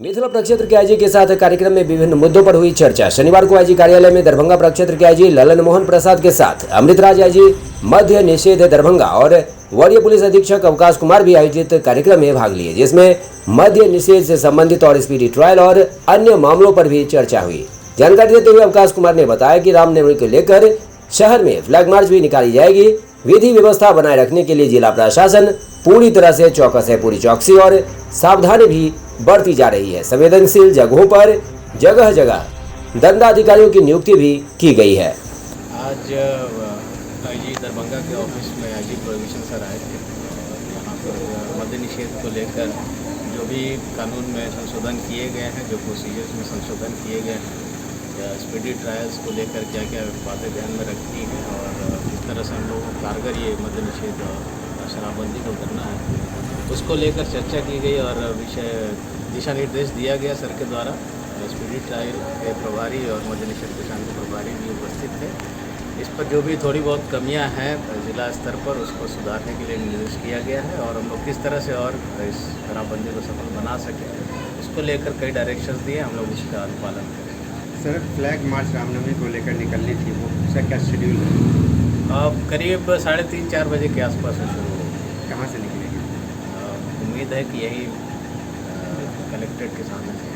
मिथिला प्रक्षेत्र के आईजी के साथ कार्यक्रम में विभिन्न मुद्दों पर हुई चर्चा। शनिवार को आईजी कार्यालय में दरभंगा प्रक्षेत्र के आईजी ललन मोहन प्रसाद के साथ अमृतराज आईजी मध्य निषेध दरभंगा और वरीय पुलिस अधीक्षक अवकाश कुमार भी आयोजित कार्यक्रम में भाग लिए, जिसमें मद्य निषेध से संबंधित और स्पीडी ट्रायल और अन्य मामलों पर भी चर्चा हुई। जानकारी देते हुए अवकाश कुमार ने बताया कि रामनवमी को लेकर शहर में फ्लैग मार्च भी निकाली जाएगी। विधि व्यवस्था बनाए रखने के लिए जिला प्रशासन पूरी तरह से चौकस है। पूरी चौकसी और सावधानी भी बढ़ती जा रही है। संवेदनशील जगहों पर जगह जगह दंडाधिकारियों की नियुक्ति भी की गई है। आज आईजी दरभंगा के ऑफिस में आईजी प्रोविजन सर आए थे और यहाँ पर मद्य निषेध को लेकर जो भी कानून में संशोधन किए गए हैं, जो प्रोसीजर्स में संशोधन किए गए हैं, या स्पीडी ट्रायल्स को लेकर क्या क्या बातें ध्यान में रखती हैं और किस तरह से हम लोगों को कारगर ये मद्य निषेध और शराबबंदी को करना है, उसको लेकर चर्चा की गई और विषय दिशा निर्देश दिया गया सर के द्वारा। स्पीडी ट्रायल के प्रभारी और मद्य निषेध के शांति प्रभारी भी उपस्थित थे। इस पर जो भी थोड़ी बहुत कमियां हैं जिला स्तर पर, उसको सुधारने के लिए निर्देश किया गया है और हम लोग किस तरह से और इस शराबबंदी को सफल बना सकें, उसको लेकर कई डायरेक्शंस दिए, हम लोग उसका अनुपालन करें। सर, फ्लैग मार्च रामनवमी को लेकर निकलनी थी, वो उसका क्या शेड्यूल है? करीब 3:30-4 बजे के आसपास से शुरू होगी। कहाँ से निकलेगी? उम्मीद है कि यही कलेक्ट्रेट के सामने से।